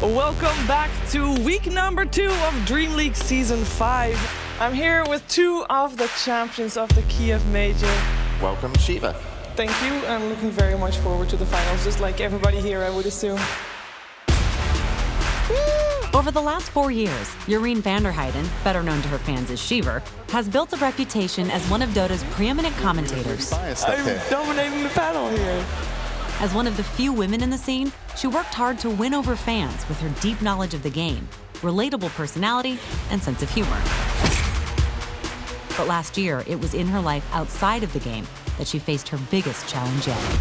Welcome back to week number 2 of Dream League Season 5. I'm here with 2 of the champions of the Kiev Major. Welcome, Sheever. Thank you. I'm looking very much forward to the finals, just like everybody here, I would assume. Over the last 4 years, Jorien van der Heijden, better known to her fans as Sheever, has built a reputation as one of Dota's preeminent commentators. I'm dominating the panel here. As one of the few women in the scene, she worked hard to win over fans with her deep knowledge of the game, relatable personality, and sense of humor. But last year, it was in her life outside of the game that she faced her biggest challenge yet.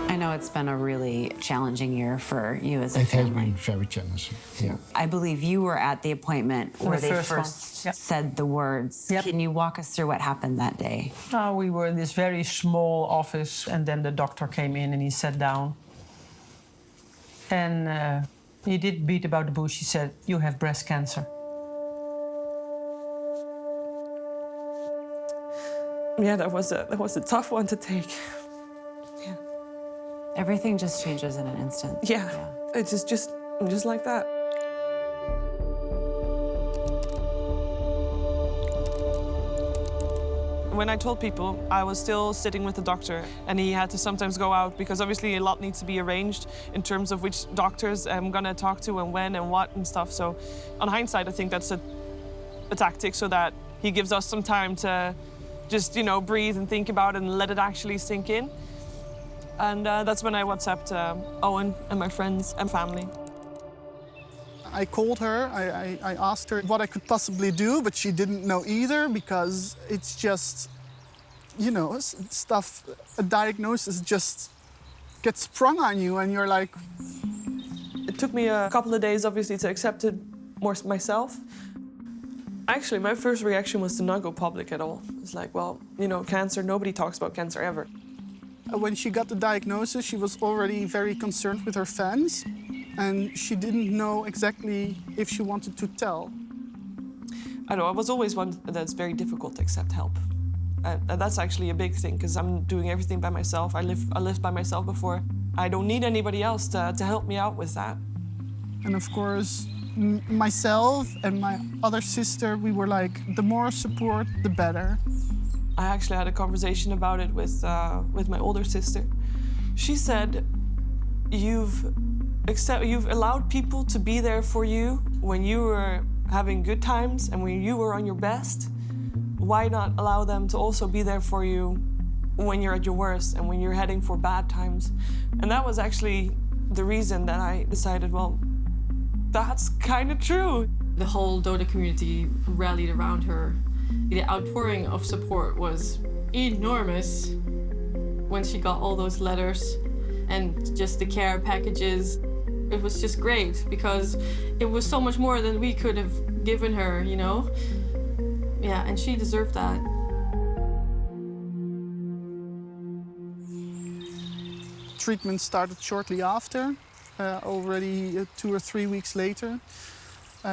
I know it's been a really challenging year for you as a family. It has been very challenging, yeah. I believe you were at the appointment where they first first one. Yep. said the words. Yep. Can you walk us through what happened that day? We were in this very small office, and then the doctor came in and he sat down. And he did beat about the bush. He said, "You have breast cancer." Yeah, that was a tough one to take. Yeah. Everything just changes in an instant. Yeah. It's just like that. When I told people, I was still sitting with the doctor, and he had to sometimes go out because obviously a lot needs to be arranged in terms of which doctors I'm gonna talk to and when and what and stuff. So, on hindsight, I think that's a tactic so that he gives us some time to just, breathe and think about it and let it actually sink in. And that's when I WhatsApped Owen and my friends and family. I called her, I asked her what I could possibly do, but she didn't know either because it's just, stuff, a diagnosis just gets sprung on you and you're like... It took me a couple of days, obviously, to accept it more myself. Actually, my first reaction was to not go public at all. It's like, well, cancer, nobody talks about cancer ever. When she got the diagnosis, she was already very concerned with her fans. And she didn't know exactly if she wanted to tell. I know, I was always one that's very difficult to accept help. And that's actually a big thing, because I'm doing everything by myself. I lived by myself before. I don't need anybody else to help me out with that. And of course, myself and my other sister, we were like, the more support, the better. I actually had a conversation about it with my older sister. She said, you've allowed people to be there for you when you were having good times and when you were on your best. Why not allow them to also be there for you when you're at your worst and when you're heading for bad times? And that was actually the reason that I decided, well, that's kind of true. The whole Dota community rallied around her. The outpouring of support was enormous when she got all those letters and just the care packages. It was just great because it was so much more than we could have given her, Yeah, and she deserved that. Treatment started shortly after, already 2 or 3 weeks later.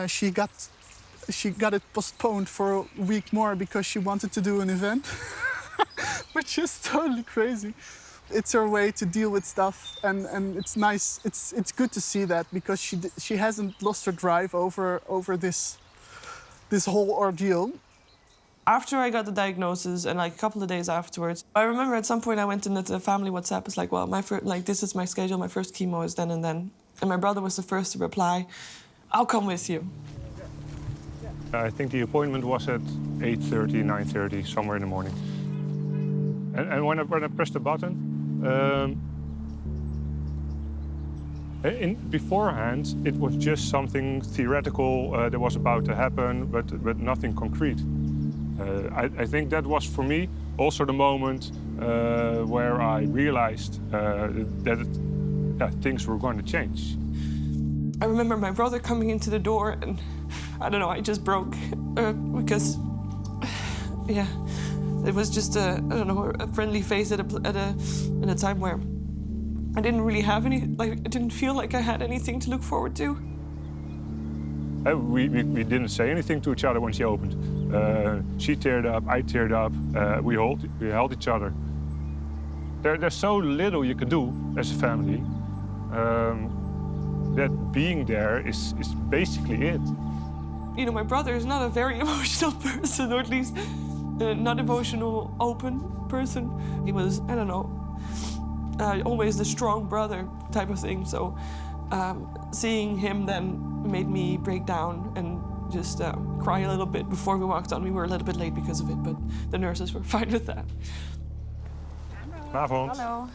She got it postponed for a week more because she wanted to do an event, which is totally crazy. It's her way to deal with stuff, and it's nice. It's good to see that because she hasn't lost her drive over this whole ordeal. After I got the diagnosis and like a couple of days afterwards, I remember at some point I went into the family WhatsApp. It's like, well, this is my schedule. My first chemo is then and then. And my brother was the first to reply, "I'll come with you." I think the appointment was at 8:30, 9:30, somewhere in the morning. And when I pressed the button, beforehand, it was just something theoretical that was about to happen, but nothing concrete. I think that was, for me, also the moment where I realized that things were going to change. I remember my brother coming into the door, and I don't know, I just broke because, yeah, it was just a friendly face at a time where I didn't really have I didn't feel like I had anything to look forward to. We didn't say anything to each other when she opened. She teared up, I teared up, we held each other. There's so little you can do as a family. That being there is basically it. You know, my brother is not a very emotional person, or at least not emotional, open person. He was, I don't know, always the strong brother type of thing. So seeing him then made me break down and just cry a little bit before we walked on. We were a little bit late because of it, but the nurses were fine with that. Goedenavond. Hello.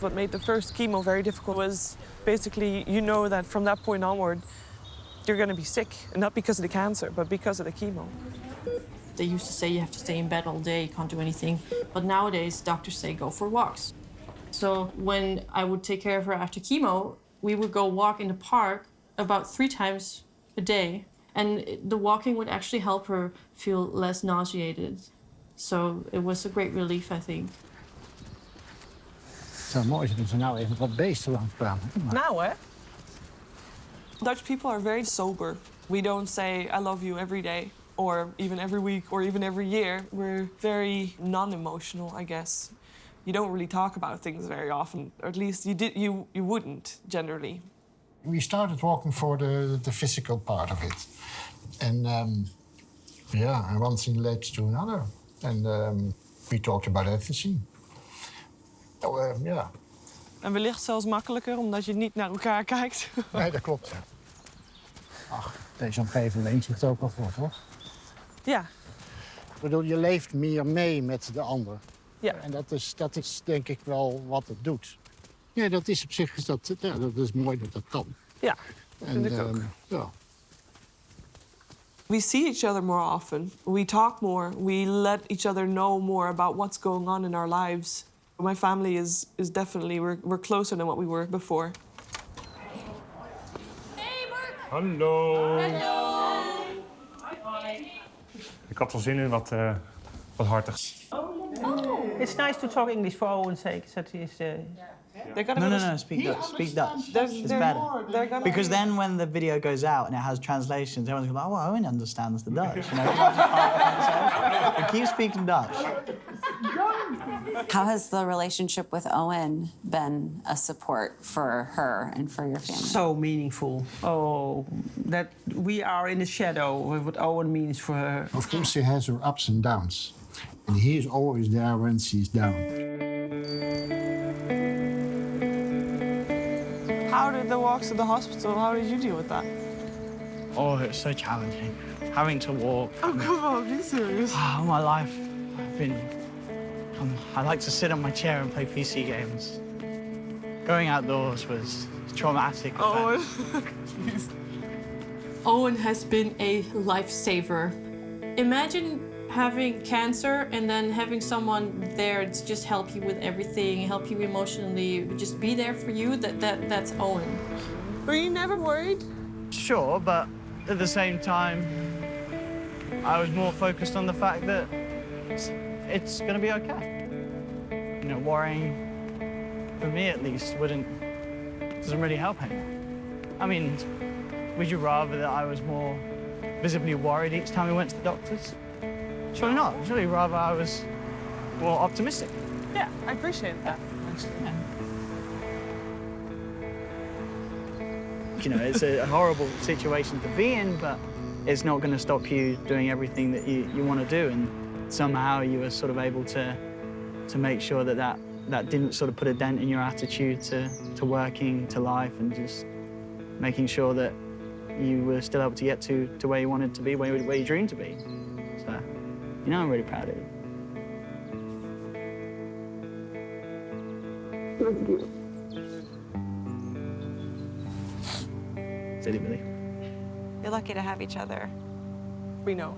What made the first chemo very difficult was basically, you know that from that point onward, you're going to be sick, and not because of the cancer, but because of the chemo. They used to say you have to stay in bed all day, you can't do anything. But nowadays, doctors say go for walks. So when I would take care of her after chemo, we would go walk in the park about 3 times a day. And the walking would actually help her feel less nauseated. So it was a great relief, I think. Het zou mooi zijn als er nou even wat beesten langskwamen. Now, eh? Dutch people are very sober. We don't say I love you every day, or even every week, or even every year. We're very non-emotional, I guess. You don't really talk about things very often, or at least you wouldn't generally. We started walking for the physical part of it. And and one thing led to another. And we talked about everything. Ja. En wellicht zelfs makkelijker, omdat je niet naar elkaar kijkt. Nee, dat klopt. Ja. Ach, deze omgeving leent zich er ook wel voor, toch? Ja. Ik bedoel, je leeft meer mee met de ander. Ja. En dat is denk ik wel wat het doet. Ja, dat is op zich dat is mooi dat dat kan. Ja, vind ik ook. Ja. We see each other more often. We talk more. We let each other know more about what's going on in our lives. My family is definitely, we're closer than what we were before. Hey, Mark! Hallo. Hallo. Ik had wel zin in wat hartigs. It's nice to talk English for Owen's sake. That is, No, speak Dutch. Speak Dutch. It's better. Because then when the video goes out and it has translations, everyone's like, oh, Owen understands the Dutch. You know, but keep speaking Dutch. How has the relationship with Owen been a support for her and for your family? so meaningful. Oh, that we are in the shadow of what Owen means for her. Of course, she has her ups and downs. And he is always there when she's down. How did the walks to the hospital, how did you deal with that? Oh, it's so challenging. Having to walk. Oh, come on, be serious. All my life, I've been... I like to sit on my chair and play PC games. Going outdoors was traumatic. Oh, Owen has been a lifesaver. Imagine having cancer and then having someone there to just help you with everything, help you emotionally, just be there for you. That's Owen. were you never worried? Sure, but at the same time, I was more focused on the fact that it's going to be okay. You know, worrying, for me at least, doesn't really help anyone. I mean, would you rather that I was more visibly worried each time we went to the doctors? Surely not. Surely rather I was more optimistic. Yeah, I appreciate that. Yeah. You know, it's a horrible situation to be in, but it's not going to stop you doing everything that you want to do. And somehow you were sort of able to make sure that didn't sort of put a dent in your attitude to working, to life, and just making sure that you were still able to get to where you wanted to be, where you dreamed to be. So, you know, I'm really proud of you. Thank you. Silly Billy. You're lucky to have each other. We know.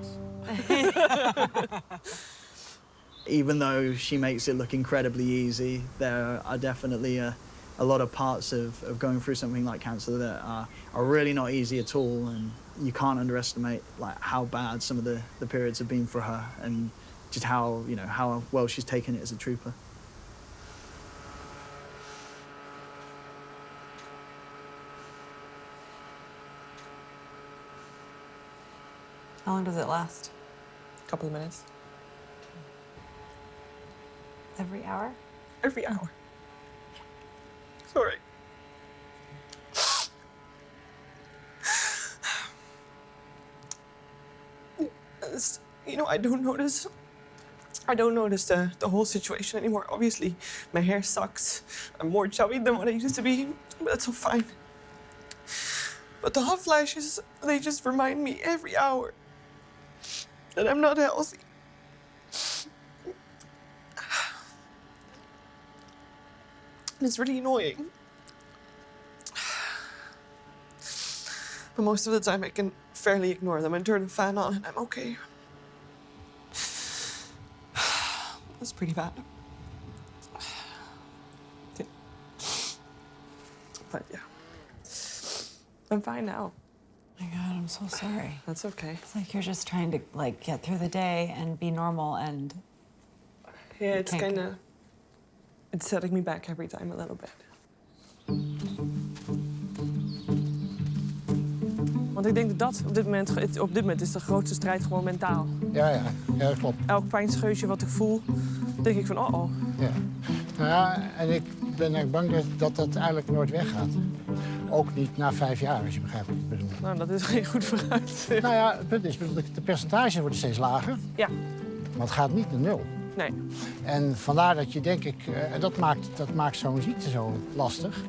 Even though she makes it look incredibly easy, there are definitely a lot of parts of going through something like cancer that are really not easy at all, and you can't underestimate like how bad some of the periods have been for her, and just how well she's taken it as a trooper. How long does it last? A couple of minutes. Every hour? Every hour. Sorry. You know, I don't notice the whole situation anymore. Obviously, my hair sucks. I'm more chubby than what I used to be, but that's all fine. But the hot flashes, they just remind me every hour that I'm not healthy. And it's really annoying. But most of the time I can fairly ignore them and turn the fan on and I'm okay. That's pretty bad. Yeah. But yeah. I'm fine now. Oh my God, I'm so sorry. That's okay. It's like you're just trying to like get through the day and be normal and... Yeah, it's kind of... It's setting me back every time a little bit. Want ik denk dat op dit moment is de grootste strijd gewoon mentaal. Ja, dat klopt. Elk pijnscheutje wat ik voel, denk ik van oh. Ja. Nou ja, en ik ben eigenlijk bang dat eigenlijk nooit weggaat. Ook niet na 5 jaar, als je begrijpt wat ik bedoel. Nou, dat is geen goed vooruitzicht. Nou ja, het punt is, de percentages worden steeds lager. Ja. Maar het gaat niet naar 0. Nee. En vandaar dat je, denk ik, dat maakt zo'n ziekte zo lastig.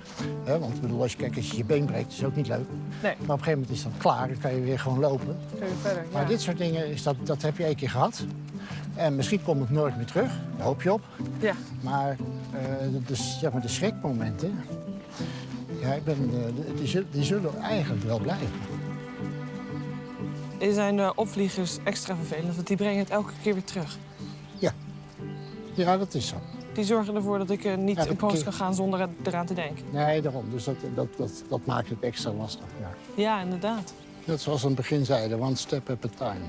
Want ik bedoel, als je je been breekt, is het ook niet leuk. Nee. Maar op een gegeven moment is dat klaar, dan kan je weer gewoon lopen. Kun je verder, ja. Maar dit soort dingen, dat heb je 1 keer gehad. En misschien komt het nooit meer terug, daar hoop je op. Ja. Maar zeg maar de schrikmomenten, ja, die zullen eigenlijk wel blijven. Er zijn opvliegers extra vervelend, want die brengen het elke keer weer terug. Ja, dat is zo. Die zorgen ervoor dat ik niet in post kan gaan zonder eraan te denken. Nee, daarom. Dus dat maakt het extra lastig. Ja. Ja, inderdaad. Net zoals we aan het begin zeiden, one step at a time.